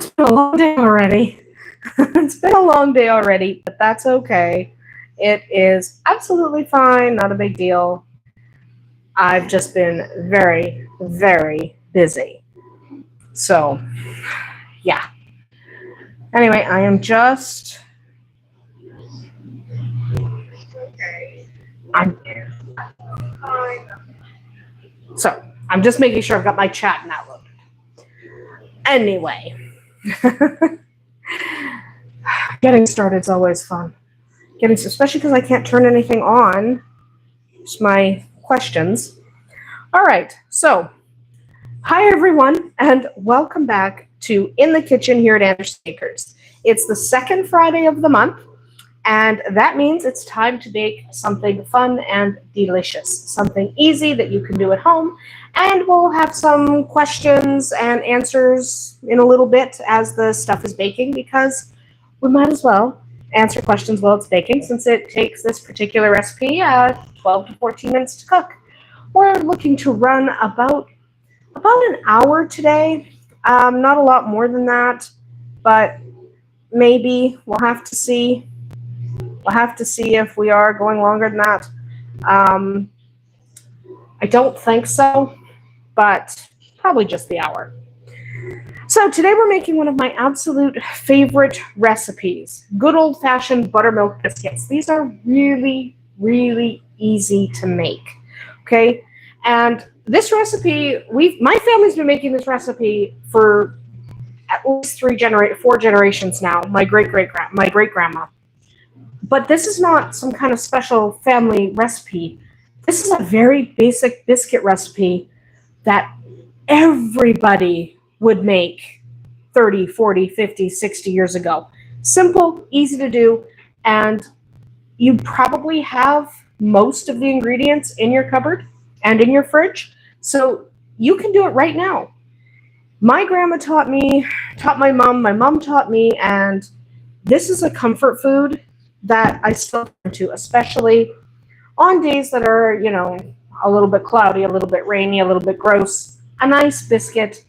It's been a long day already. It's been a long day already, but that's okay. It is absolutely fine, not a big deal. I've just been very, very busy. So, yeah. Anyway, I am just. I'm. So, I'm just making sure I've got my chat now loaded. Anyway, getting started is always fun. Especially because I can't turn anything on. It's my questions. All right, so hi everyone, and welcome back to In the Kitchen here at Andersen Bakers. It's the second Friday of the month, and that means it's time to bake something fun and delicious, something easy that you can do at home, and we'll have some questions and answers in a little bit as the stuff is baking, because we might as well answer questions while it's baking, since it takes this particular recipe 12 to 14 minutes to cook. We're looking to run about an hour today. Not a lot more than that, but maybe we'll have to see. We'll have to see if we are going longer than that. I don't think so, but probably just the hour. So today we're making one of my absolute favorite recipes, good old-fashioned buttermilk biscuits. These are really, really easy to make, okay? And this recipe, my family's been making this recipe for at least 4 generations now, my great-grandma. But this is not some kind of special family recipe. This is a very basic biscuit recipe that everybody would make 30, 40, 50, 60 years ago. Simple, easy to do, and you probably have most of the ingredients in your cupboard and in your fridge, so you can do it right now. My grandma taught my mom taught me, and this is a comfort food that I still turn to, especially on days that are, a little bit cloudy, a little bit rainy, a little bit gross. A nice biscuit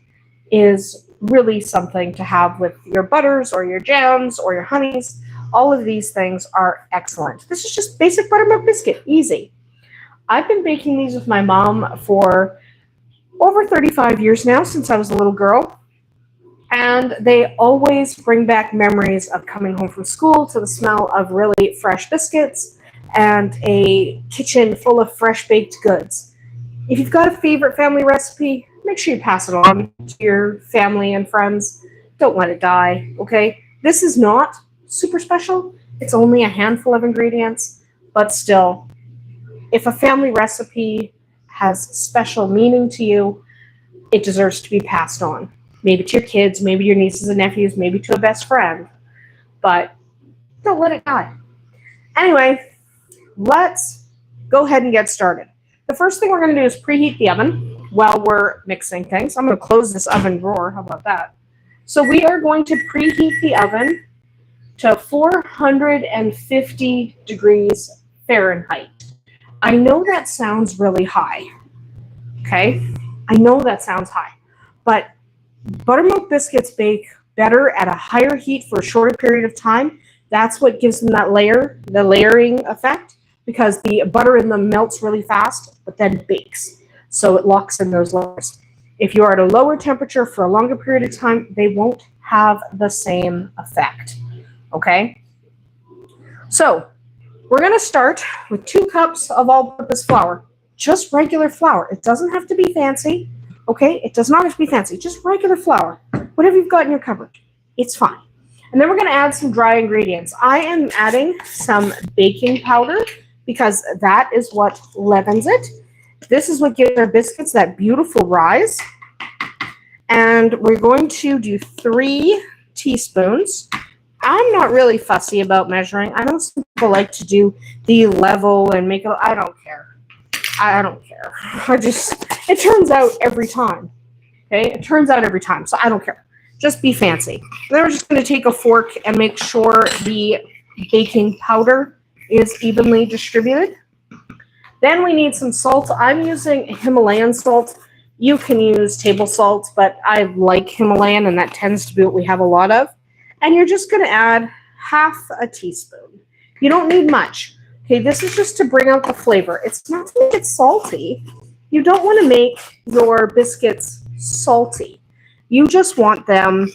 is really something to have with your butters or your jams or your honeys. All of these things are excellent. This is just basic buttermilk biscuit, easy. I've been baking these with my mom for over 35 years now, since I was a little girl. And they always bring back memories of coming home from school to the smell of really fresh biscuits and a kitchen full of fresh baked goods. If you've got a favorite family recipe, make sure you pass it on to your family and friends. Don't let it die, okay? This is not super special. It's only a handful of ingredients, but still, if a family recipe has special meaning to you, it deserves to be passed on. Maybe to your kids, maybe your nieces and nephews, maybe to a best friend, but don't let it die. Anyway, let's go ahead and get started. The first thing we're going to do is preheat the oven while we're mixing things. I'm going to close this oven drawer. How about that? So we are going to preheat the oven to 450 degrees Fahrenheit. I know that sounds really high, okay? I know that sounds high, but buttermilk biscuits bake better at a higher heat for a shorter period of time. That's what gives them that the layering effect, because the butter in them melts really fast, but then bakes. So it locks in those layers. If you're at a lower temperature for a longer period of time, they won't have the same effect, okay? So we're going to start with 2 cups of all-purpose flour, just regular flour. It doesn't have to be fancy. Okay, it does not have to be fancy, just regular flour. Whatever you've got in your cupboard, it's fine. And then we're going to add some dry ingredients. I am adding some baking powder because that is what leavens it. This is what gives our biscuits that beautiful rise. And we're going to do 3 teaspoons. I'm not really fussy about measuring. I know some people like to do the level and make it. I don't care. I don't care. It turns out every time. Okay? It turns out every time, so I don't care. Just be fancy. Then we're just going to take a fork and make sure the baking powder is evenly distributed. Then we need some salt. I'm using Himalayan salt You can use table salt, but I like Himalayan, and that tends to be what we have a lot of. And you're just going to add half a teaspoon. You don't need much. Okay, this is just to bring out the flavor. It's not to make it salty. You don't want to make your biscuits salty. You just want them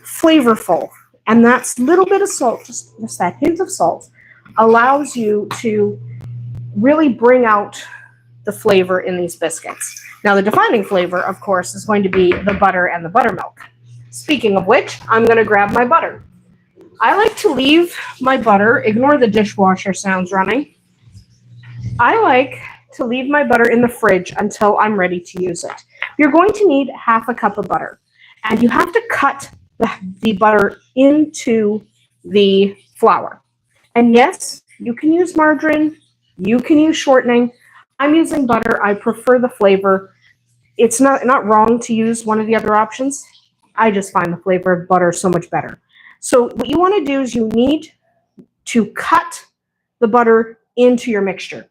flavorful. And that's a little bit of salt, just that hint of salt, allows you to really bring out the flavor in these biscuits. Now, the defining flavor, of course, is going to be the butter and the buttermilk. Speaking of which, I'm going to grab my butter. I like to leave my butter, ignore the dishwasher sounds running. I like to leave my butter in the fridge until I'm ready to use it. You're going to need half a cup of butter, and you have to cut the butter into the flour. And yes, you can use margarine, you can use shortening. I'm using butter. I prefer the flavor. It's not wrong to use one of the other options. I just find the flavor of butter so much better. So what you want to do is you need to cut the butter into your mixture.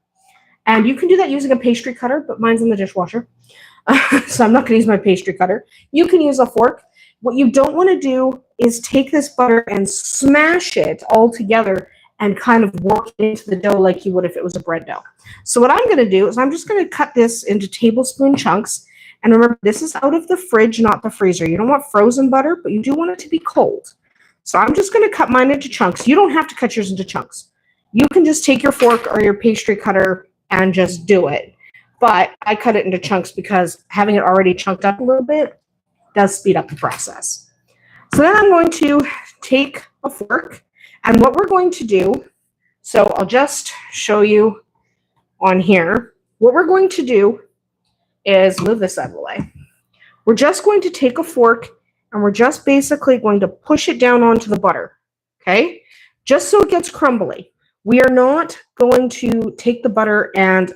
And you can do that using a pastry cutter, but mine's in the dishwasher. So I'm not going to use my pastry cutter. You can use a fork. What you don't want to do is take this butter and smash it all together and kind of work it into the dough like you would if it was a bread dough. So what I'm going to do is I'm just going to cut this into tablespoon chunks. And remember, this is out of the fridge, not the freezer. You don't want frozen butter, but you do want it to be cold. So I'm just going to cut mine into chunks. You don't have to cut yours into chunks. You can just take your fork or your pastry cutter and just do it. But I cut it into chunks because having it already chunked up a little bit does speed up the process. So then I'm going to take a fork, and what we're going to do, so I'll just show you on here, what we're going to do is move this out of the way. We're just going to take a fork, and we're just basically going to push it down onto the butter, okay? Just so it gets crumbly. We are not going to take the butter and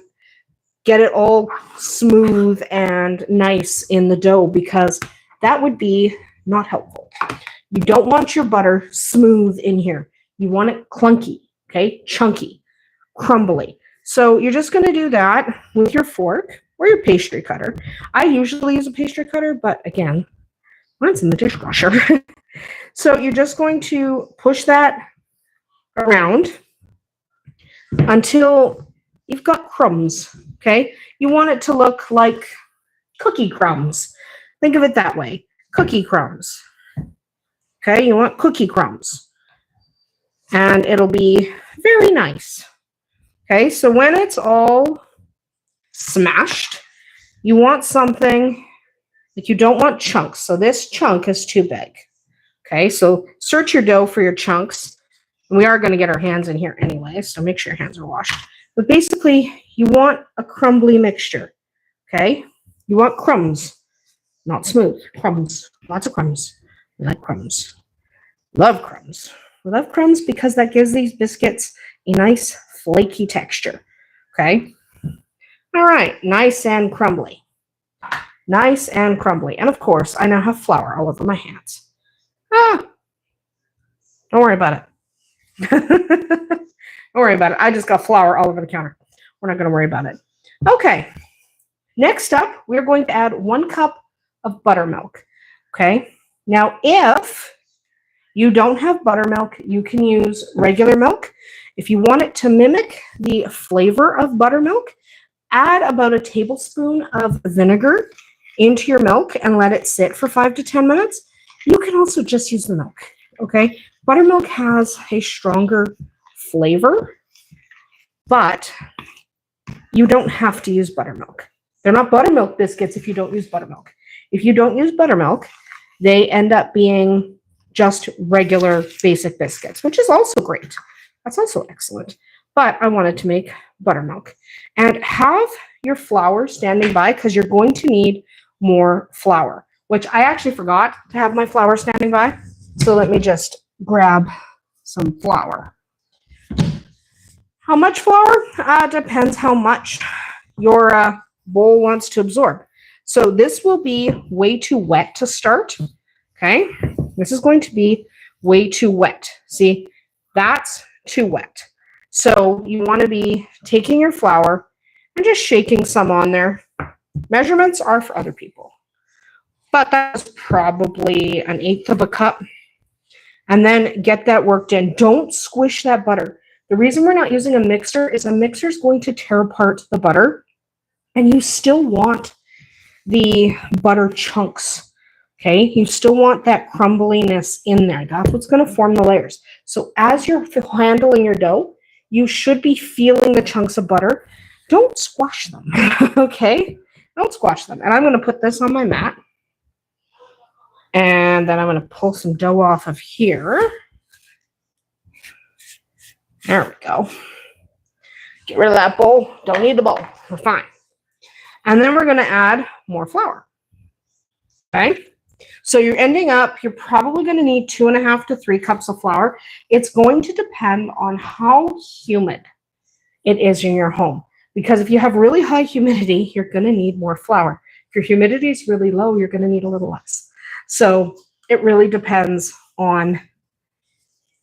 get it all smooth and nice in the dough because that would be not helpful. You don't want your butter smooth in here. You want it clunky, okay? Chunky, crumbly. So you're just going to do that with your fork or your pastry cutter. I usually use a pastry cutter, but again, mine's in the dishwasher. So you're just going to push that around until you've got crumbs, okay? You want it to look like cookie crumbs. Think of it that way, cookie crumbs. Okay, you want cookie crumbs. And it'll be very nice. Okay, so when it's all smashed, you want something like you don't want chunks. So this chunk is too big. Okay, so search your dough for your chunks. We are going to get our hands in here anyway, so make sure your hands are washed. But basically, you want a crumbly mixture, okay? You want crumbs, not smooth, crumbs, lots of crumbs. We like crumbs. Love crumbs. We love crumbs because that gives these biscuits a nice flaky texture, okay? All right, nice and crumbly. Nice and crumbly. And of course, I now have flour all over my hands. Don't worry about it. Don't worry about it. I just got flour all over the counter. We're not going to worry about it. Okay. Next up, we're going to add 1 cup of buttermilk. Okay. Now, if you don't have buttermilk, you can use regular milk. If you want it to mimic the flavor of buttermilk, add about a tablespoon of vinegar into your milk and let it sit for 5 to 10 minutes. You can also just use the milk. Okay. Buttermilk has a stronger flavor, but you don't have to use buttermilk. They're not buttermilk biscuits if you don't use buttermilk. If you don't use buttermilk, they end up being just regular basic biscuits, which is also great. That's also excellent. But I wanted to make buttermilk. And have your flour standing by because you're going to need more flour, which I actually forgot to have my flour standing by. So let me just grab some flour. How much flour? Depends how much your bowl wants to absorb. So this will be way too wet to start. Okay, this is going to be way too wet. See, that's too wet. So you want to be taking your flour and just shaking some on there Measurements are for other people. But that's probably 1/8 of a cup. And then get that worked in. Don't squish that butter. The reason we're not using a mixer is a mixer is going to tear apart the butter, and you still want the butter chunks. Okay, you still want that crumbliness in there. That's what's going to form the layers. So as you're handling your dough, you should be feeling the chunks of butter. Don't squash them, okay? Don't squash them. And I'm going to put this on my mat. And then I'm going to pull some dough off of here. There we go. Get rid of that bowl. Don't need the bowl. We're fine. And then we're going to add more flour. Okay? So you're ending up, you're probably going to need 2.5 to 3 cups of flour. It's going to depend on how humid it is in your home. Because if you have really high humidity, you're going to need more flour. If your humidity is really low, you're going to need a little less. So it really depends on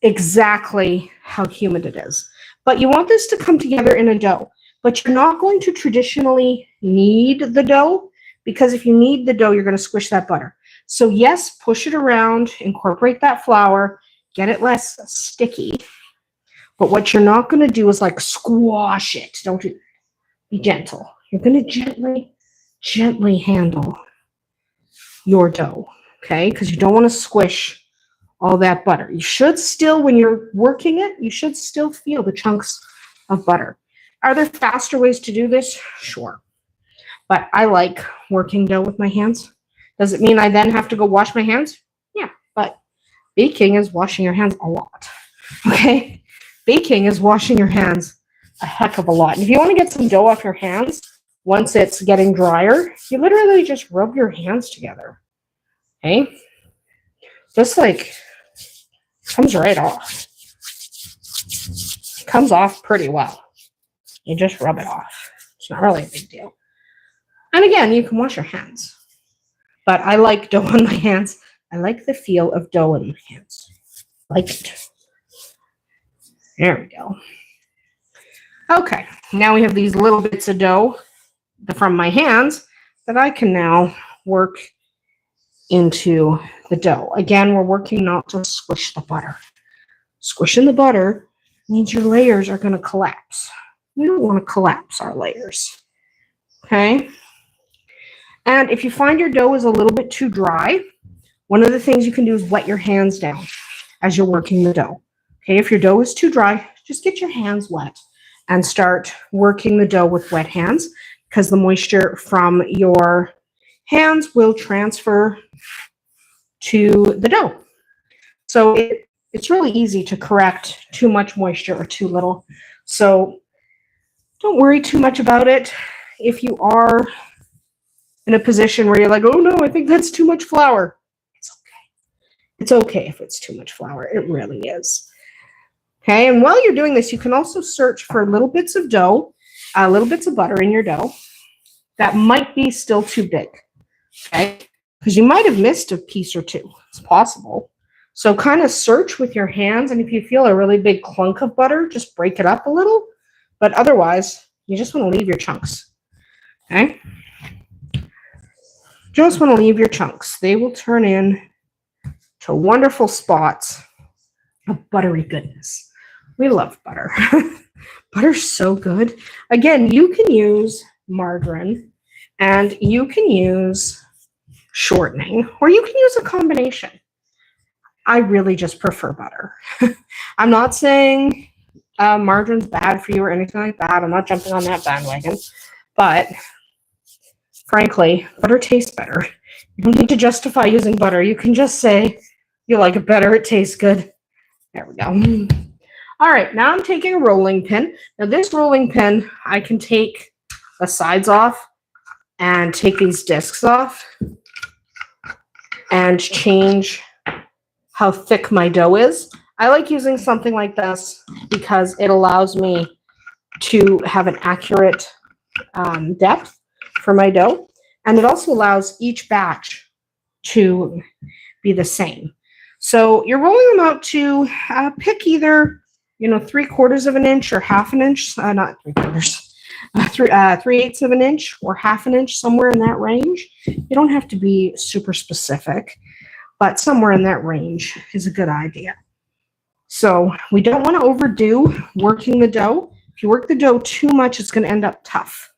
exactly how humid it is. But you want this to come together in a dough. But you're not going to traditionally knead the dough, because if you knead the dough, you're going to squish that butter. So yes, push it around, incorporate that flour, get it less sticky. But what you're not going to do is like squash it. Don't do that. Be gentle. You're going to gently handle your dough. Okay, because you don't want to squish all that butter. You should still, when you're working it, you should still feel the chunks of butter. Are there faster ways to do this? Sure. But I like working dough with my hands. Does it mean I then have to go wash my hands? Yeah, but baking is washing your hands a lot. Okay? Baking is washing your hands a heck of a lot. And if you want to get some dough off your hands, once it's getting drier, you literally just rub your hands together. Okay, just like comes right off. Comes off pretty well. You just rub it off. It's not really a big deal. And again, you can wash your hands. But I like dough on my hands. I like the feel of dough in my hands. Like it. There we go. Okay, now we have these little bits of dough from my hands that I can now work into the dough. Again, we're working not to squish the butter. Squishing the butter means your layers are going to collapse. We don't want to collapse our layers. Okay? And if you find your dough is a little bit too dry, one of the things you can do is wet your hands down as you're working the dough. Okay, if your dough is too dry, just get your hands wet and start working the dough with wet hands, because the moisture from your hands will transfer to the dough. So it's really easy to correct too much moisture or too little. So don't worry too much about it. If you are in a position where you're like, oh no, I think that's too much flour, it's okay. It's okay if it's too much flour. It really is. Okay, and while you're doing this, you can also search for little bits of dough, little bits of butter in your dough that might be still too big. Okay, because you might have missed a piece or two. It's possible. So kind of search with your hands, and if you feel a really big clunk of butter, just break it up a little. But otherwise, you just want to leave your chunks. Okay? Just want to leave your chunks. They will turn in to wonderful spots of buttery goodness. We love butter. Butter's so good. Again, you can use margarine, and you can use shortening, or you can use a combination. I really just prefer butter. I'm not saying margarine's bad for you or anything like that. I'm not jumping on that bandwagon. But frankly, butter tastes better. You don't need to justify using butter. You can just say you like it better. It tastes good. There we go. All right, now I'm taking a rolling pin. Now this rolling pin, I can take the sides off and take these discs off and change how thick my dough is. I like using something like this because it allows me to have an accurate depth for my dough. And it also allows each batch to be the same. So you're rolling them out to pick either, 3/4 of an inch or 1/2 inch, not 3/4, 3/8 of an inch or half an inch, somewhere in that range. You don't have to be super specific, but somewhere in that range is a good idea. So we don't want to overdo working the dough. If you work the dough too much, it's going to end up tough.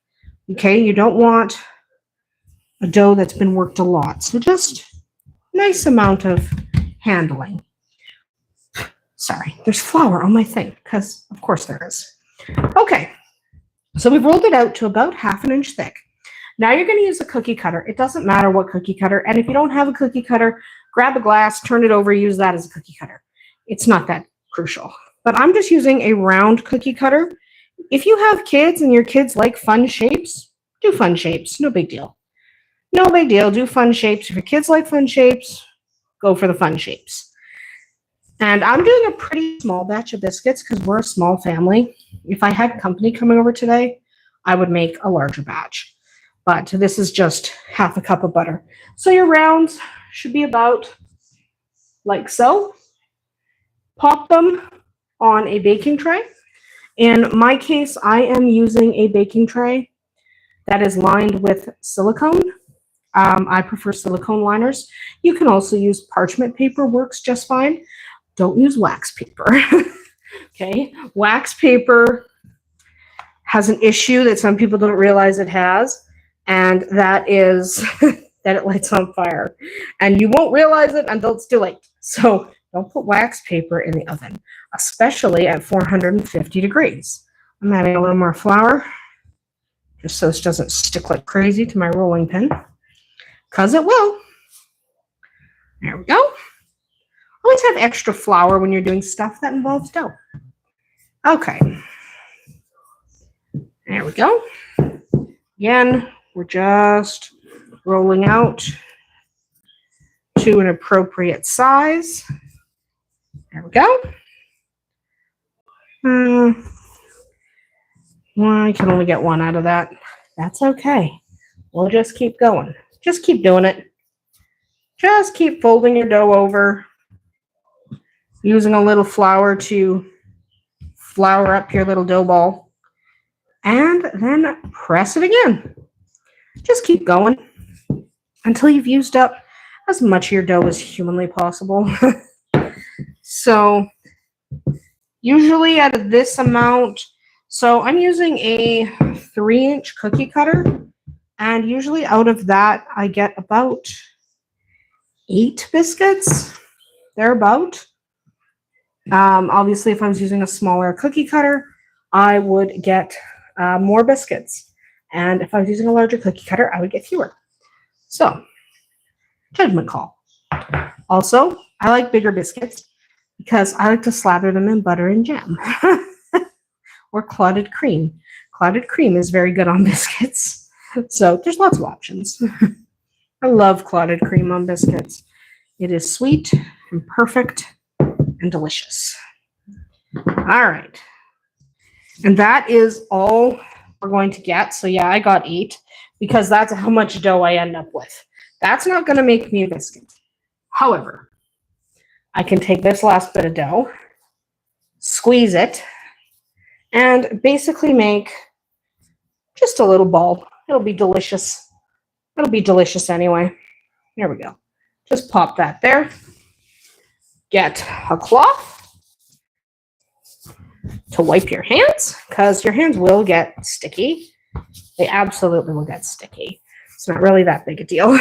Okay, you don't want a dough that's been worked a lot. So just nice amount of handling. Sorry, there's flour on my thing, because of course there is. Okay, so we've rolled it out to about half an inch thick. Now you're going to use a cookie cutter. It doesn't matter what cookie cutter. And if you don't have a cookie cutter, grab a glass, turn it over, use that as a cookie cutter. It's not that crucial. But I'm just using a round cookie cutter. If you have kids and your kids like fun shapes, do fun shapes. No big deal. No big deal. Do fun shapes. If your kids like fun shapes, go for the fun shapes. And I'm doing a pretty small batch of biscuits because we're a small family. If I had company coming over today, I would make a larger batch. But this is just half a cup of butter. So your rounds should be about like so. Pop them on a baking tray. In my case, I am using a baking tray that is lined with silicone. I prefer silicone liners. You can also use parchment paper, works just fine. Don't use wax paper. Okay, wax paper has an issue that some people don't realize it has, and that is that it lights on fire. And you won't realize it until it's too late. So don't put wax paper in the oven, especially at 450 degrees. I'm adding a little more flour, just so this doesn't stick like crazy to my rolling pin, because it will. There we go. Always have extra flour when you're doing stuff that involves dough. Okay. There we go. Again, we're just rolling out to an appropriate size. There we go. Well, I can only get one out of that. That's okay. We'll just keep going. Just keep doing it. Just keep folding your dough over, using a little flour to flour up your little dough ball, and then press it again. Just keep going until you've used up as much of your dough as humanly possible. So usually out of this amount, so I'm using a 3-inch cookie cutter, and usually out of that I get about 8 biscuits, thereabout. Obviously, if I was using a smaller cookie cutter, I would get more biscuits. And if I was using a larger cookie cutter, I would get fewer. So, judgment call. Also, I like bigger biscuits because I like to slather them in butter and jam. Or clotted cream. Clotted cream is very good on biscuits. So, there's lots of options. I love clotted cream on biscuits. It is sweet and perfect and delicious. All right. And that is all we're going to get. So yeah, I got 8 because that's how much dough I end up with. That's not going to make me a biscuit. However, I can take this last bit of dough, squeeze it, and basically make just a little ball. It'll be delicious. It'll be delicious anyway. There we go. Just pop that there. Get a cloth to wipe your hands, because your hands will get sticky. They absolutely will get sticky. It's not really that big a deal.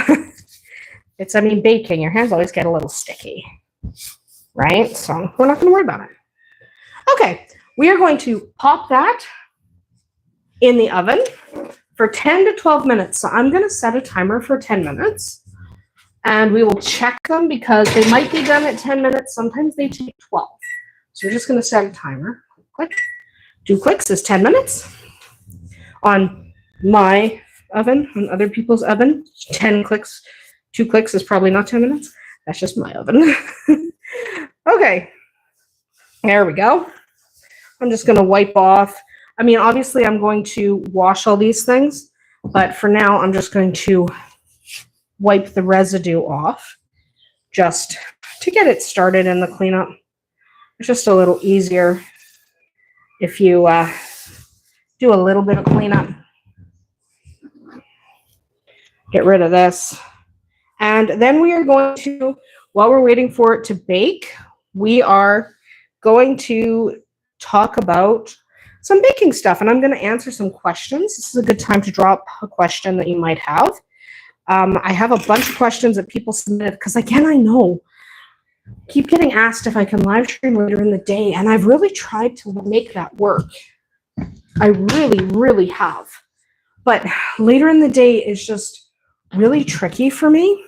Baking, your hands always get a little sticky, right? So we're not going to worry about it. Okay, we are going to pop that in the oven for 10 to 12 minutes. So I'm going to set a timer for 10 minutes. And we will check them because they might be done at 10 minutes. Sometimes they take 12. So we're just going to set a timer. Click. 2 clicks is 10 minutes. On my oven, on other people's oven, 10 clicks, 2 clicks is probably not 10 minutes. That's just my oven. Okay. There we go. I'm just going to wipe off. Obviously I'm going to wash all these things, but for now I'm just going to wipe the residue off just to get it started in the cleanup. It's just a little easier if you do a little bit of cleanup. Get rid of this. And then we are going to, while we're waiting for it to bake, we are going to talk about some baking stuff. And I'm going to answer some questions. This is a good time to drop a question that you might have. I have a bunch of questions that people submitted because, again, I know keep getting asked if I can live stream later in the day, and I've really tried to make that work. I really, really have. But later in the day is just really tricky for me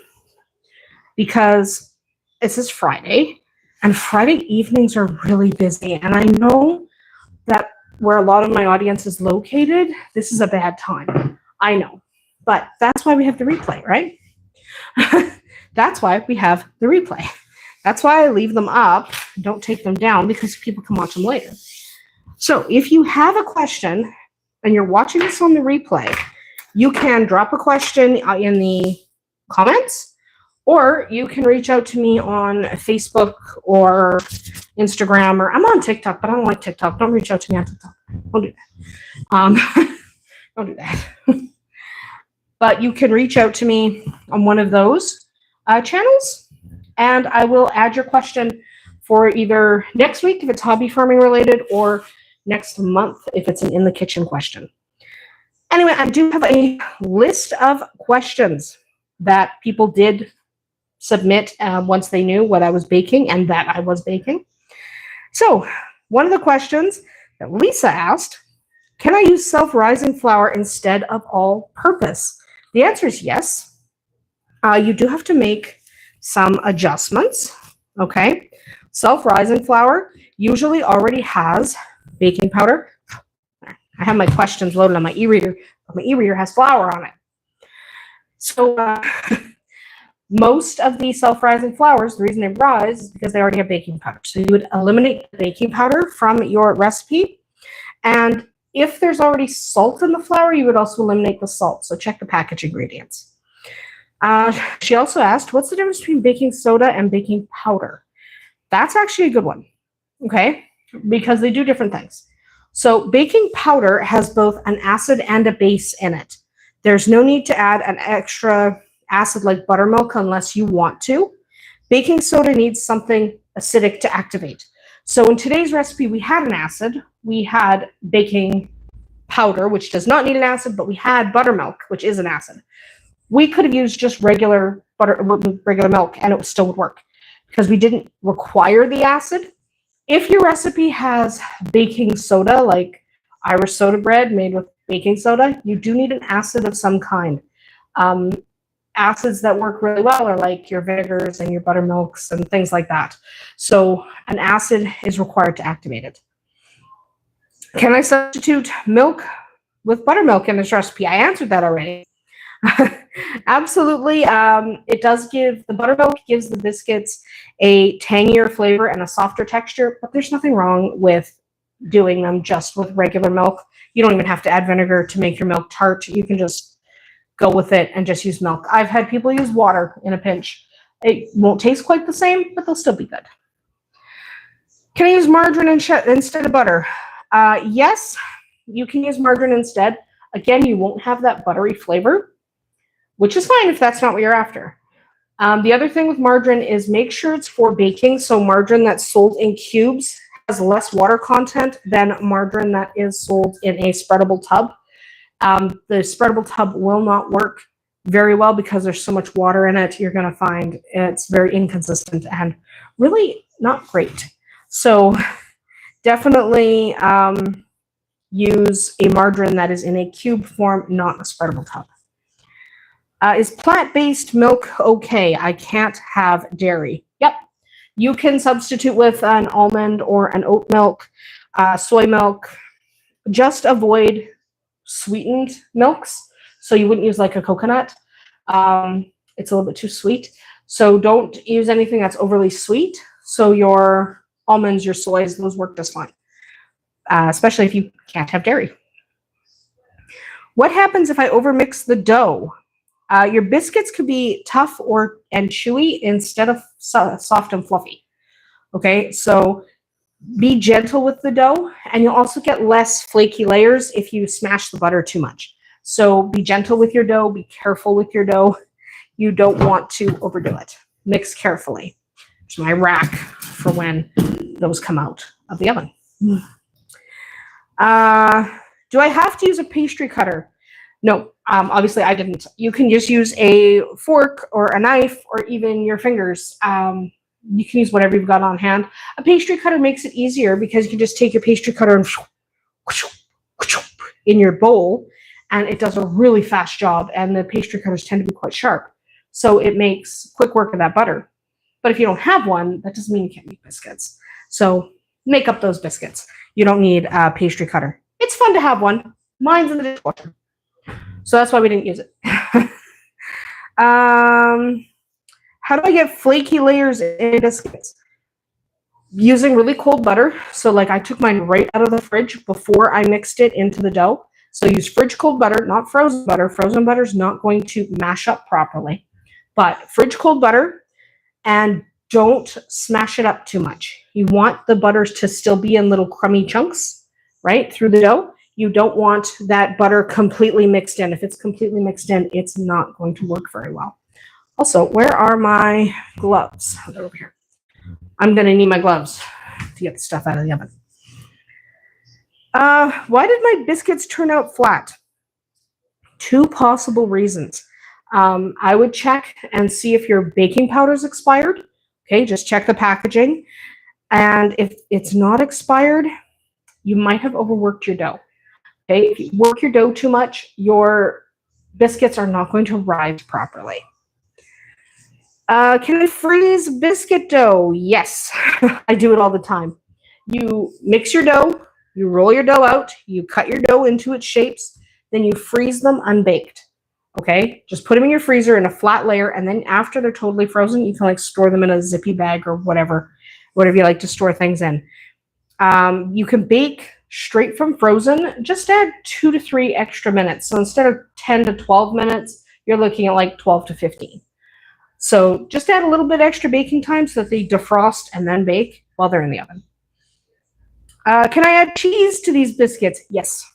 because this is Friday, and Friday evenings are really busy, and I know that where a lot of my audience is located, this is a bad time. I know. But that's why we have the replay, right? That's why we have the replay. That's why I leave them up, don't take them down, because people can watch them later. So if you have a question and you're watching this on the replay, you can drop a question in the comments, or you can reach out to me on Facebook or Instagram, or I'm on TikTok, but I don't like TikTok. Don't reach out to me on TikTok. Don't do that. Don't do that. But you can reach out to me on one of those channels, and I will add your question for either next week if it's hobby farming related, or next month if it's an in the kitchen question. Anyway, I do have a list of questions that people did submit once they knew what I was baking and that I was baking. So one of the questions that Lisa asked, can I use self-rising flour instead of all-purpose? The answer is yes. You do have to make some adjustments, okay? Self-rising flour usually already has baking powder. I have my questions loaded on my e-reader, but my e-reader has flour on it. So most of the self-rising flours, the reason they rise is because they already have baking powder. So you would eliminate the baking powder from your recipe. And if there's already salt in the flour, you would also eliminate the salt. So check the package ingredients. She also asked, what's the difference between baking soda and baking powder? That's actually a good one, okay? Because they do different things. So baking powder has both an acid and a base in it. There's no need to add an extra acid like buttermilk unless you want to. Baking soda needs something acidic to activate. So in today's recipe, we had an acid. We had baking powder, which does not need an acid, but we had buttermilk, which is an acid. We could have used just regular milk and it still would work because we didn't require the acid. If your recipe has baking soda, like Irish soda bread made with baking soda, you do need an acid of some kind. Acids that work really well are like your vinegars and your buttermilks and things like that. So an acid is required to activate it. Can I substitute milk with buttermilk in this recipe? I answered that already. Absolutely. It does give, the buttermilk gives the biscuits a tangier flavor and a softer texture, but there's nothing wrong with doing them just with regular milk. You don't even have to add vinegar to make your milk tart. You can just go with it and just use milk. I've had people use water in a pinch. It won't taste quite the same, but they'll still be good. Can I use margarine instead of butter? Yes, you can use margarine instead. Again, you won't have that buttery flavor, which is fine if that's not what you're after. The other thing with margarine is make sure it's for baking. So margarine that's sold in cubes has less water content than margarine that is sold in a spreadable tub. The spreadable tub will not work very well because there's so much water in it. You're going to find it's very inconsistent and really not great. So definitely use a margarine that is in a cube form, not a spreadable tub. Is plant-based milk okay? I can't have dairy. Yep. You can substitute with an almond or an oat milk, soy milk. Just avoid sweetened milks. So you wouldn't use like a coconut. It's a little bit too sweet. So don't use anything that's overly sweet. So your almonds, your soys, those work just fine. Especially if you can't have dairy. What happens if I overmix the dough? Your biscuits could be tough and chewy instead of soft and fluffy. Okay, so Be gentle with the dough, and you'll also get less flaky layers if you smash the butter too much. So be gentle with your dough. Be careful with your dough. You don't want to overdo it. Mix carefully. It's my rack for when those come out of the oven. Do I have to use a pastry cutter? No, obviously I didn't. You can just use a fork or a knife or even your fingers. You can use whatever you've got on hand. A pastry cutter makes it easier because you can just take your pastry cutter and in your bowl, and it does a really fast job, and the pastry cutters tend to be quite sharp. So it makes quick work of that butter. But if you don't have one, that doesn't mean you can't make biscuits. So make up those biscuits. You don't need a pastry cutter. It's fun to have one. Mine's in the dishwasher. So that's why we didn't use it. How do I get flaky layers in biscuits? Using really cold butter. So like I took mine right out of the fridge before I mixed it into the dough. So use fridge cold butter, not frozen butter. Frozen butter is not going to mash up properly. But fridge cold butter, and don't smash it up too much. You want the butters to still be in little crummy chunks, right, through the dough. You don't want that butter completely mixed in. If it's completely mixed in, it's not going to work very well. Also, where are my gloves? Oh, they're over here. I'm going to need my gloves to get the stuff out of the oven. Why did my biscuits turn out flat? Two possible reasons. I would check and see if your baking powder's expired. Okay, just check the packaging. And if it's not expired, you might have overworked your dough. Okay, if you work your dough too much, your biscuits are not going to rise properly. Can I freeze biscuit dough? Yes, I do it all the time. You mix your dough, you roll your dough out, you cut your dough into its shapes, then you freeze them unbaked. Okay, just put them in your freezer in a flat layer, and then after they're totally frozen, you can like store them in a zippy bag or whatever you like to store things in. You can bake straight from frozen. Just add 2 to 3 extra minutes. So instead of 10 to 12 minutes, you're looking at like 12 to 15. So just add a little bit extra baking time so that they defrost and then bake while they're in the oven. Can I add cheese to these biscuits? Yes.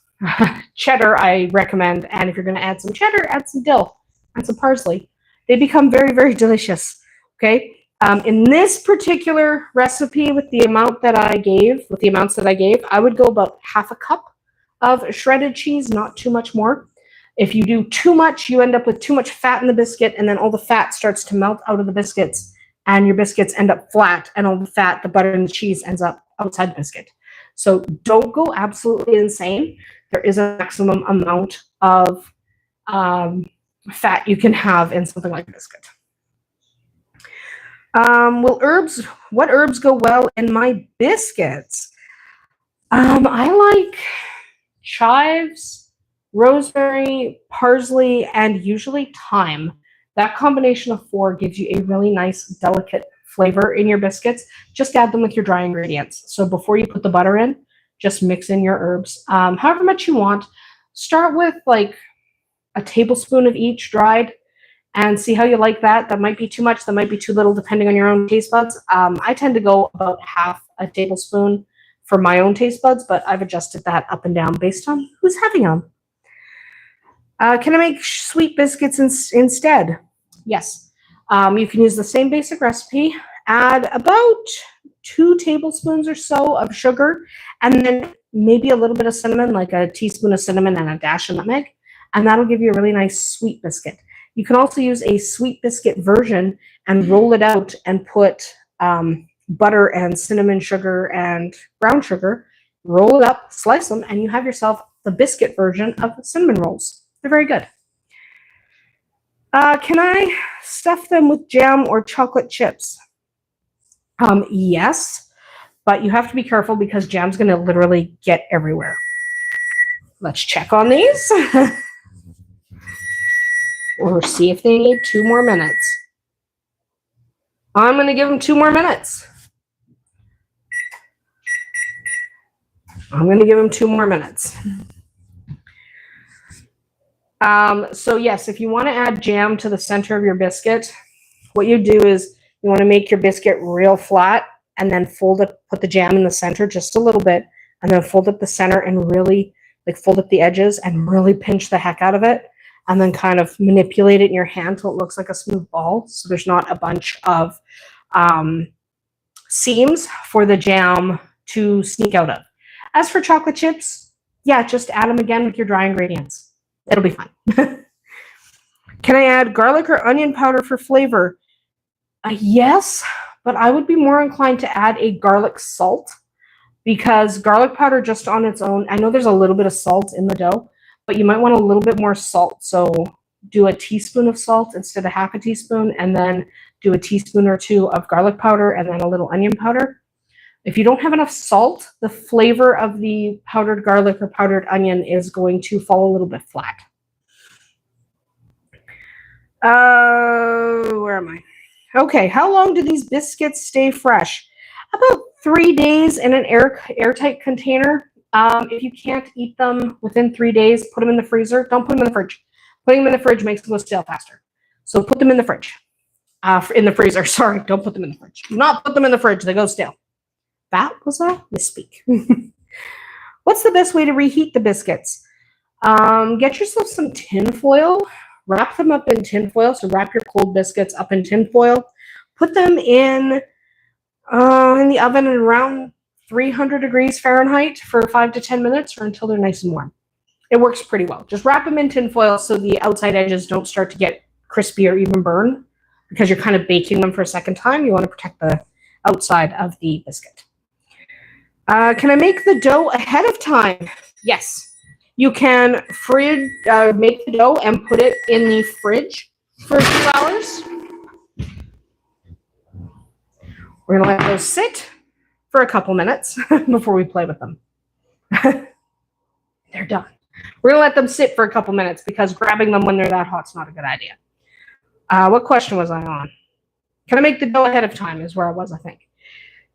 Cheddar, I recommend. And if you're going to add some cheddar, add some dill and some parsley. They become very, very delicious. Okay. In this particular recipe, with the amounts that I gave, I would go about half a cup of shredded cheese, not too much more. If you do too much, you end up with too much fat in the biscuit, and then all the fat starts to melt out of the biscuits, and your biscuits end up flat, and all the fat, the butter, and the cheese ends up outside the biscuit. So don't go absolutely insane. There is a maximum amount of fat you can have in something like a biscuit. What herbs go well in my biscuits? I like chives, rosemary, parsley, and usually thyme. That combination of 4 gives you a really nice, delicate flavor in your biscuits. Just add them with your dry ingredients. So before you put the butter in, just mix in your herbs. However much you want. Start with like a tablespoon of each dried and see how you like that. That might be too much. That might be too little, depending on your own taste buds. I tend to go about half a tablespoon for my own taste buds, but I've adjusted that up and down based on who's having them. Can I make sweet biscuits instead? Yes. You can use the same basic recipe. Add about 2 tablespoons or so of sugar, and then maybe a little bit of cinnamon, like a teaspoon of cinnamon and a dash of nutmeg, and that'll give you a really nice sweet biscuit. You can also use a sweet biscuit version and roll it out and put butter and cinnamon sugar and brown sugar, roll it up, slice them, and you have yourself the biscuit version of cinnamon rolls. They're very good. Can I stuff them with jam or chocolate chips? Yes, but you have to be careful because jam's going to literally get everywhere. Let's check on these. Or see if they need 2 more minutes. I'm going to give them 2 more minutes. I'm going to give them 2 more minutes. So yes, if you want to add jam to the center of your biscuit, what you do is you want to make your biscuit real flat and then fold it, put the jam in the center just a little bit, and then fold up the center and really like fold up the edges and really pinch the heck out of it, and then kind of manipulate it in your hand till it looks like a smooth ball. So there's not a bunch of seams for the jam to sneak out of. As for chocolate chips, yeah, just add them again with your dry ingredients. It'll be fine. Can I add garlic or onion powder for flavor? Yes, but I would be more inclined to add a garlic salt, because garlic powder just on its own, I know there's a little bit of salt in the dough, but you might want a little bit more salt. So do a teaspoon of salt instead of half a teaspoon, and then do a teaspoon or two of garlic powder and then a little onion powder. If you don't have enough salt, the flavor of the powdered garlic or powdered onion is going to fall a little bit flat. Where am I? Okay, how long do these biscuits stay fresh? About 3 days in an airtight container. If you can't eat them within 3 days, put them in the freezer. Don't put them in the fridge. Putting them in the fridge makes them go stale faster. So put them in the fridge. In the freezer, sorry. Don't put them in the fridge. Do not put them in the fridge. They go stale. That was a misspeak. What's the best way to reheat the biscuits? Get yourself some tin foil. Wrap them up in tin foil. So wrap your cold biscuits up in tin foil. Put them in the oven at around 300 degrees Fahrenheit for 5 to 10 minutes or until they're nice and warm. It works pretty well. Just wrap them in tin foil so the outside edges don't start to get crispy or even burn, because you're kind of baking them for a second time. You want to protect the outside of the biscuit. Can I make the dough ahead of time? Yes. You can make the dough and put it in the fridge for a few hours. We're going to let those sit for a couple minutes before we play with them. They're done. We're going to let them sit for a couple minutes because grabbing them when they're that hot is not a good idea. What question was I on? Can I make the dough ahead of time is where I was, I think.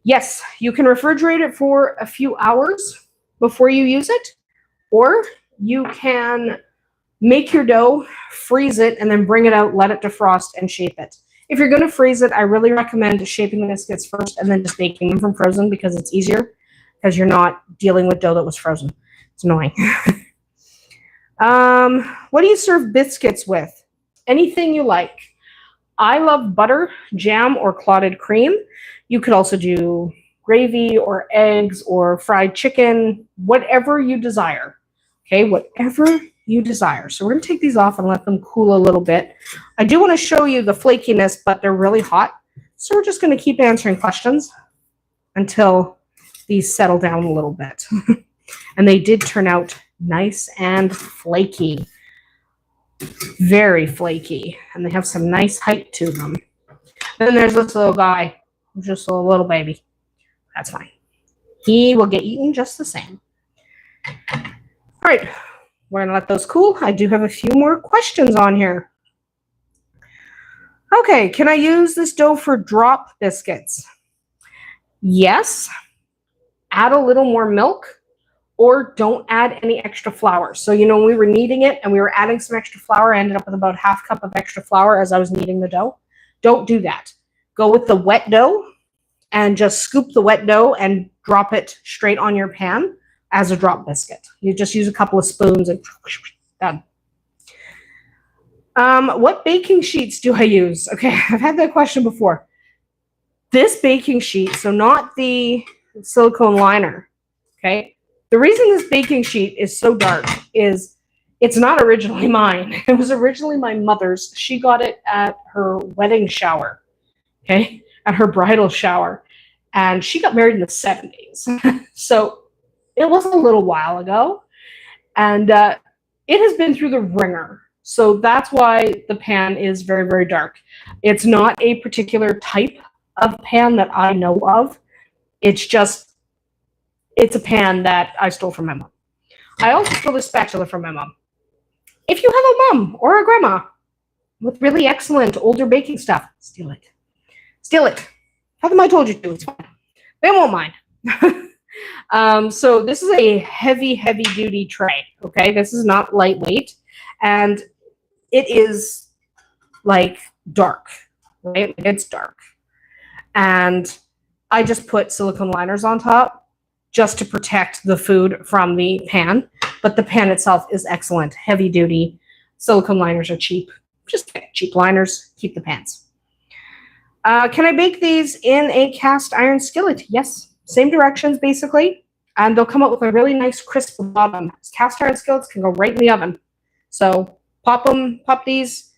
Yes, you can refrigerate it for a few hours before you use it, or you can make your dough, freeze it, and then bring it out, let it defrost, and shape it. If you're going to freeze it, I really recommend shaping the biscuits first and then just baking them from frozen, because it's easier, because you're not dealing with dough that was frozen. It's annoying. What do you serve biscuits with? Anything you like. I love butter, jam, or clotted cream. You could also do gravy or eggs or fried chicken, whatever you desire. Okay, whatever you desire. So we're going to take these off and let them cool a little bit. I do want to show you the flakiness, but they're really hot. So we're just going to keep answering questions until these settle down a little bit. And they did turn out nice and flaky. Very flaky. And they have some nice height to them. Then there's this little guy. Just a little baby. That's fine. He will get eaten just the same. All right. We're going to let those cool. I do have a few more questions on here. Okay. Can I use this dough for drop biscuits? Yes. Add a little more milk, or don't add any extra flour. So, when we were kneading it and we were adding some extra flour, I ended up with about half cup of extra flour as I was kneading the dough. Don't do that. Go with the wet dough and just scoop the wet dough and drop it straight on your pan as a drop biscuit. You just use a couple of spoons and done. What baking sheets do I use? Okay, I've had that question before. This baking sheet, so not the silicone liner, okay? The reason this baking sheet is so dark is it's not originally mine. It was originally my mother's. She got it at her wedding shower. Okay, at her bridal shower. And she got married in the 70s. So it was a little while ago. And it has been through the ringer. So that's why the pan is very, very dark. It's not a particular type of pan that I know of. It's a pan that I stole from my mom. I also stole a spatula from my mom. If you have a mom or a grandma with really excellent older baking stuff, steal it. Steal it. How come I told you to? It's fine. They won't mind. So this is a heavy, heavy duty tray. Okay, this is not lightweight, and it is like dark, right? It's dark, and I just put silicone liners on top just to protect the food from the pan. But the pan itself is excellent, heavy duty. Silicone liners are cheap. Just get cheap liners, keep the pans. Can I bake these in a cast iron skillet? Yes, same directions basically. And they'll come out with a really nice crisp bottom. Cast iron skillets can go right in the oven. So pop these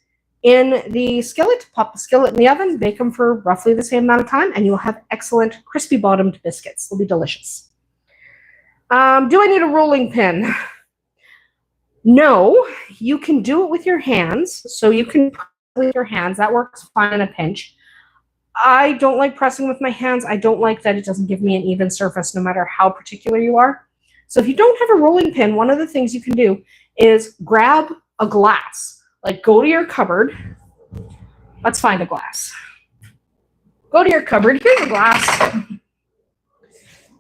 in the skillet, pop the skillet in the oven, bake them for roughly the same amount of time, and you'll have excellent crispy bottomed biscuits. They'll be delicious. Do I need a rolling pin? No, you can do it with your hands. So you can press with your hands. That works fine in a pinch. I don't like pressing with my hands. I don't like that it doesn't give me an even surface no matter how particular you are. So if you don't have a rolling pin, one of the things you can do is grab a glass. Like go to your cupboard. Let's find a glass. Go to your cupboard. Here's a glass.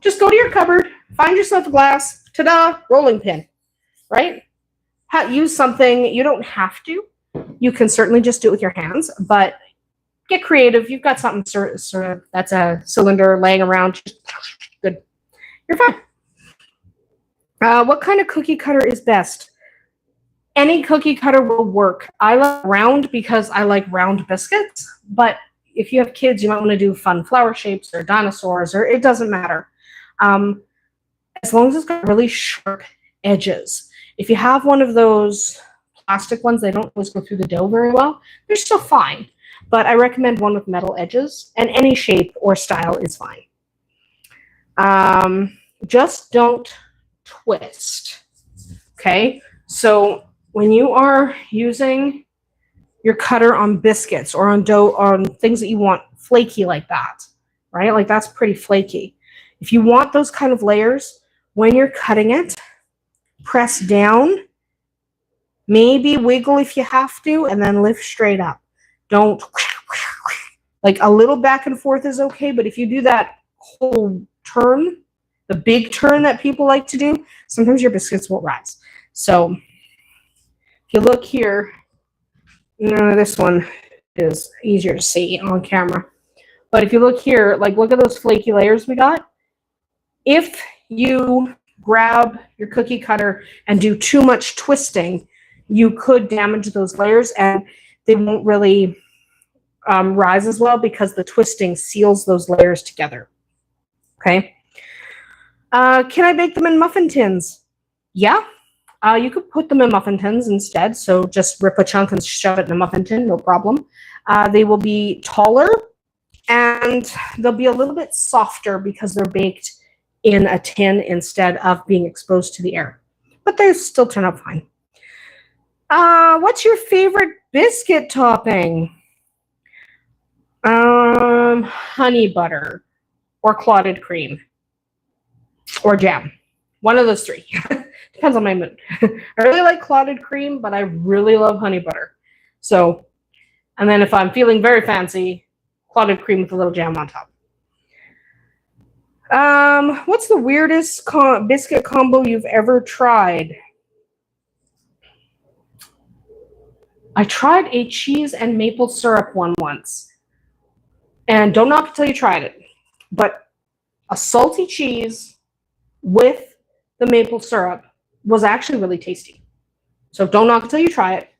Just go to your cupboard. Find yourself a glass. Ta-da! Rolling pin. Right? Use something. You don't have to. You can certainly just do it with your hands, but get creative. You've got something sort of that's a cylinder laying around. Good. You're fine. What kind of cookie cutter is best? Any cookie cutter will work. I like round because I like round biscuits, but if you have kids, you might want to do fun flower shapes or dinosaurs, or it doesn't matter. As long as it's got really sharp edges. If you have one of those plastic ones, they don't always go through the dough very well. They're still fine, but I recommend one with metal edges, and any shape or style is fine. Just don't twist. Okay, so when you are using your cutter on biscuits or on dough, on things that you want flaky like that, right? Like that's pretty flaky. If you want those kind of layers, when you're cutting it, press down, maybe wiggle if you have to, and then lift straight up. Don't, like a little back and forth is okay, but if you do that whole turn, the big turn that people like to do, sometimes your biscuits won't rise. So if you look here, this one is easier to see on camera. But if you look here, like look at those flaky layers we got. If you grab your cookie cutter and do too much twisting, you could damage those layers and they won't really rise as well because the twisting seals those layers together. Okay. Can I bake them in muffin tins? Yeah. You could put them in muffin tins instead. So just rip a chunk and shove it in a muffin tin, no problem. They will be taller and they'll be a little bit softer because they're baked in a tin instead of being exposed to the air. But they still turn out fine. What's your favorite biscuit topping? Honey butter or clotted cream or jam. One of those three. Depends on my mood. I really like clotted cream, but I really love honey butter. So, and then if I'm feeling very fancy, clotted cream with a little jam on top. What's the weirdest biscuit combo you've ever tried? I tried a cheese and maple syrup one once. And don't knock it till you tried it. But a salty cheese with the maple syrup was actually really tasty. So don't knock it till you try it.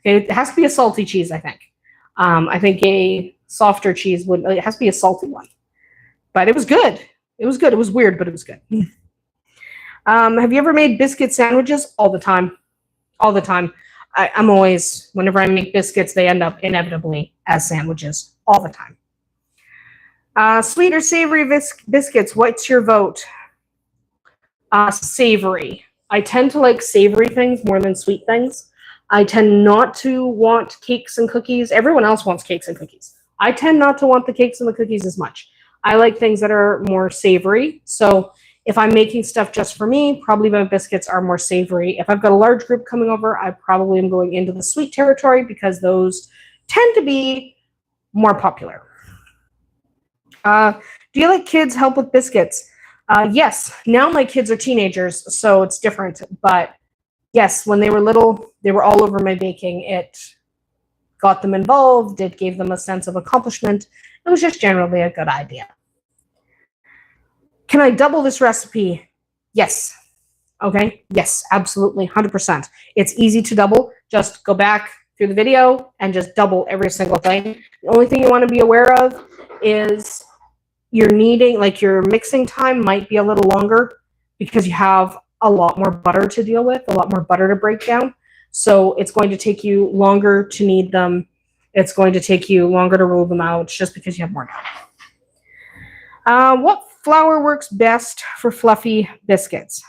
It has to be a salty cheese, I think. I think a softer cheese would, it has to be a salty one. But it was good. It was good. It was weird, but it was good. Have you ever made biscuit sandwiches? All the time. All the time. I'm always, whenever I make biscuits, they end up inevitably as sandwiches. All the time. Sweet or savory biscuits? What's your vote? Savory. I tend to like savory things more than sweet things. I tend not to want cakes and cookies. Everyone else wants cakes and cookies. I tend not to want the cakes and the cookies as much. I like things that are more savory. So if I'm making stuff just for me, probably my biscuits are more savory. If I've got a large group coming over, I probably am going into the sweet territory because those tend to be more popular. Do you let kids help with biscuits? Yes. Now my kids are teenagers, so it's different. But yes, when they were little, they were all over my baking. It got them involved. It gave them a sense of accomplishment. It was just generally a good idea. Can I double this recipe? Yes. Okay. Yes, absolutely. 100%. It's easy to double. Just go back through the video and just double every single thing. The only thing you want to be aware of is you're needing, like, your mixing time might be a little longer because you have a lot more butter to deal with, a lot more butter to break down. So it's going to take you longer to knead them. It's going to take you longer to roll them out just because you have more time. What flour works best for fluffy biscuits?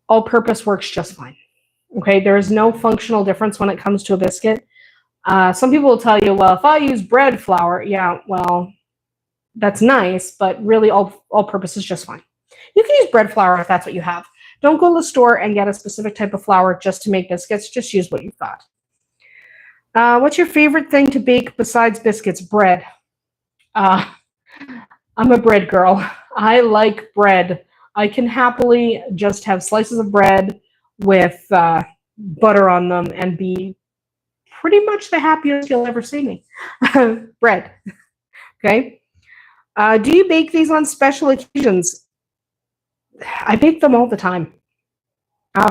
All-purpose works just fine. Okay, there is no functional difference when it comes to a biscuit. Some people will tell you, well, if I use bread flour, yeah, well, that's nice, but really all-purpose is just fine. You can use bread flour if that's what you have. Don't go to the store and get a specific type of flour just to make biscuits. Just use what you've got. What's your favorite thing to bake besides biscuits? Bread. I'm a bread girl. I like bread. I can happily just have slices of bread with butter on them and be pretty much the happiest you'll ever see me. Bread. Okay. Do you bake these on special occasions? I bake them all the time.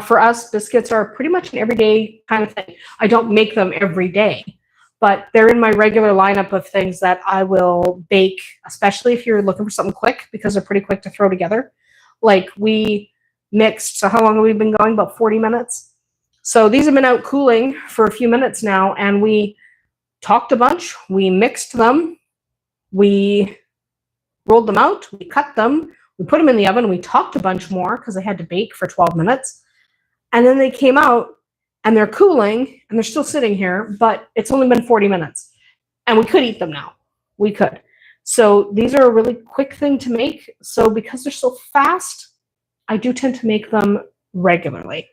For us, biscuits are pretty much an everyday kind of thing. I don't make them every day, but they're in my regular lineup of things that I will bake, especially if you're looking for something quick, because they're pretty quick to throw together. Like, we mixed, so how long have we been going? About 40 minutes. So these have been out cooling for a few minutes now, and we talked a bunch. We mixed them. We rolled them out. We cut them. We put them in the oven. We talked a bunch more because they had to bake for 12 minutes. And then they came out, and they're cooling, and they're still sitting here, but it's only been 40 minutes. And we could eat them now. We could. So these are a really quick thing to make. So because they're so fast, I do tend to make them regularly.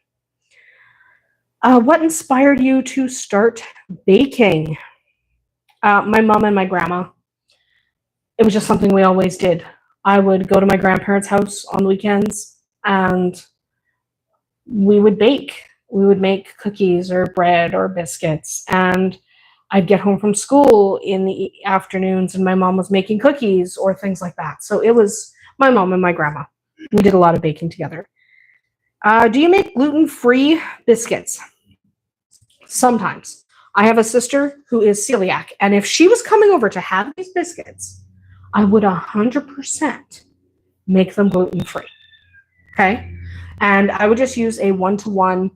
What inspired you to start baking? My mom and my grandma. It was just something we always did. I would go to my grandparents' house on the weekends, and we would bake. We would make cookies or bread or biscuits, and I'd get home from school in the afternoons, and my mom was making cookies or things like that. So it was my mom and my grandma. We did a lot of baking together. Do you make gluten-free biscuits? Sometimes. I have a sister who is celiac, and if she was coming over to have these biscuits, I would 100% make them gluten-free. Okay? And I would just use a 1-to-1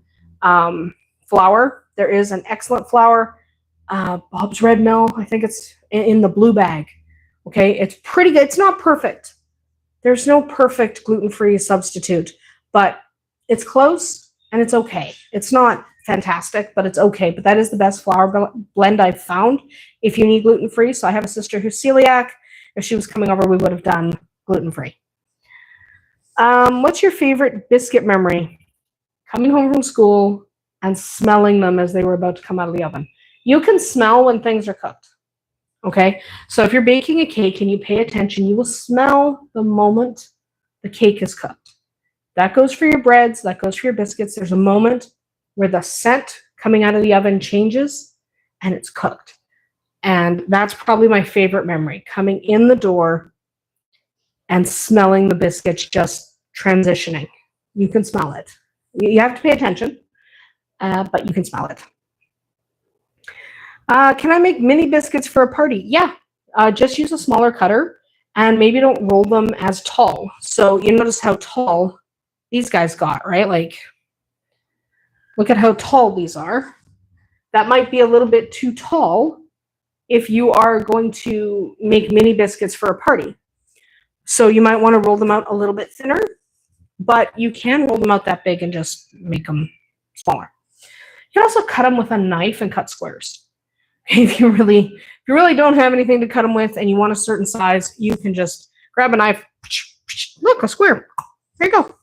flour. There is an excellent flour, Bob's Red Mill. I think it's in the blue bag. Okay? It's pretty good. It's not perfect. There's no perfect gluten-free substitute, but it's close and it's okay. It's not fantastic, but it's okay. But that is the best flour blend I've found if you need gluten-free. So I have a sister who's celiac. If she was coming over, we would have done gluten-free. What's your favorite biscuit memory? Coming home from school and smelling them as they were about to come out of the oven. You can smell when things are cooked. Okay? So if you're baking a cake and you pay attention, you will smell the moment the cake is cooked. That goes for your breads. That goes for your biscuits. There's a moment where the scent coming out of the oven changes and it's cooked. And that's probably my favorite memory, coming in the door and smelling the biscuits just transitioning. You can smell it. You have to pay attention, but you can smell it. Can I make mini biscuits for a party? Yeah, just use a smaller cutter and maybe don't roll them as tall. So you notice how tall these guys got, right? Like, look at how tall these are. That might be a little bit too tall if you are going to make mini biscuits for a party. So you might want to roll them out a little bit thinner, but you can roll them out that big and just make them smaller. You can also cut them with a knife and cut squares. If you really don't have anything to cut them with and you want a certain size, you can just grab a knife. Look, a square. There you go.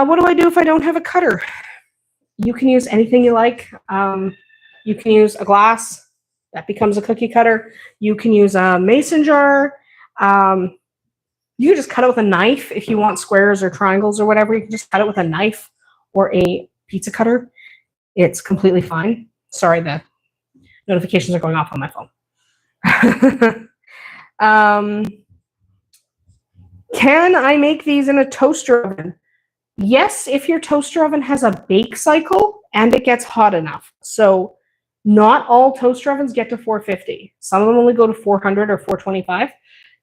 What do I do if I don't have a cutter? You can use anything you like. You can use a glass. That becomes a cookie cutter. You can use a mason jar. You can just cut it with a knife if you want squares or triangles or whatever. You can just cut it with a knife or a pizza cutter. It's completely fine. Sorry, the notifications are going off on my phone. Can I make these in a toaster oven? Yes, if your toaster oven has a bake cycle and it gets hot enough. So not all toaster ovens get to 450. Some of them only go to 400 or 425.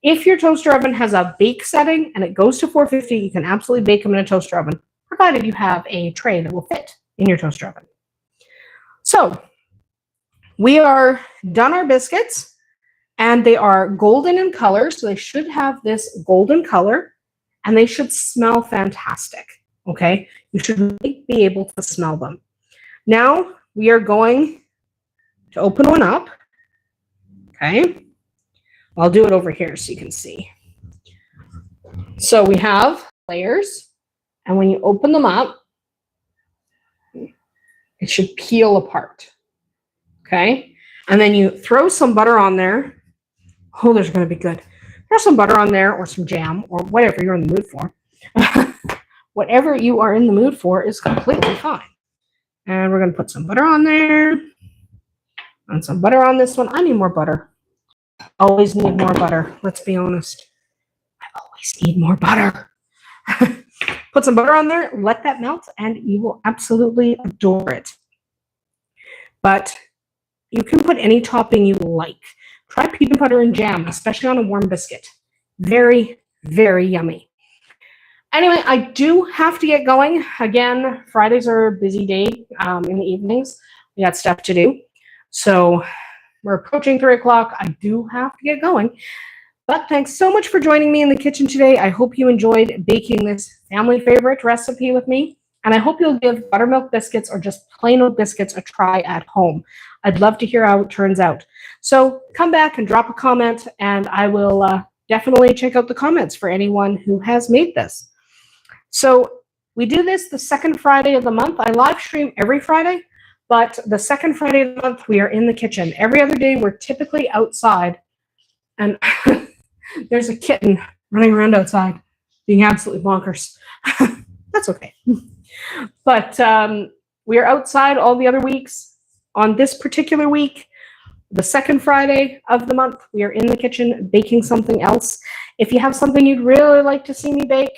If your toaster oven has a bake setting and it goes to 450, you can absolutely bake them in a toaster oven, provided you have a tray that will fit in your toaster oven. So we are done our biscuits, and they are golden in color, so they should have this golden color, and they should smell fantastic, okay? You should really be able to smell them. Now we are going to open one up, okay? I'll do it over here so you can see. So we have layers, and when you open them up, it should peel apart, okay? And then you throw some butter on there. Oh, there's going to be good. Throw some butter on there or some jam or whatever you're in the mood for. Whatever you are in the mood for is completely fine. And we're going to put some butter on there and some butter on this one. I need more butter. Always need more butter. Let's be honest. I always need more butter. Put some butter on there, let that melt, and you will absolutely adore it. But you can put any topping you like. Try peanut butter and jam, especially on a warm biscuit. Very, very yummy. Anyway, I do have to get going. Again, Fridays are a busy day in the evenings. We got stuff to do. So we're approaching 3 o'clock. I do have to get going. But thanks so much for joining me in the kitchen today. I hope you enjoyed baking this family favorite recipe with me. And I hope you'll give buttermilk biscuits or just plain old biscuits a try at home. I'd love to hear how it turns out. So come back and drop a comment, and I will definitely check out the comments for anyone who has made this. So we do this the second Friday of the month. I live stream every Friday, but the second Friday of the month, we are in the kitchen. Every other day, we're typically outside. And there's a kitten running around outside being absolutely bonkers. That's okay. But we are outside all the other weeks. On this particular week, the second Friday of the month, we are in the kitchen baking something else. If you have something you'd really like to see me bake,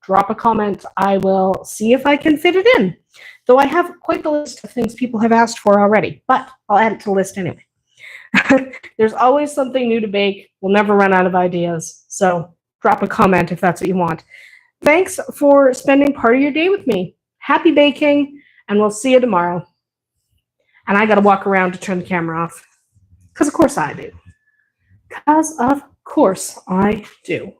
drop a comment. I will see if I can fit it in. Though I have quite the list of things people have asked for already, but I'll add it to the list anyway. There's always something new to bake. We'll never run out of ideas. So drop a comment if that's what you want. Thanks for spending part of your day with me. Happy baking, and we'll see you tomorrow. And I got to walk around to turn the camera off. Because of course I do. Because of course I do.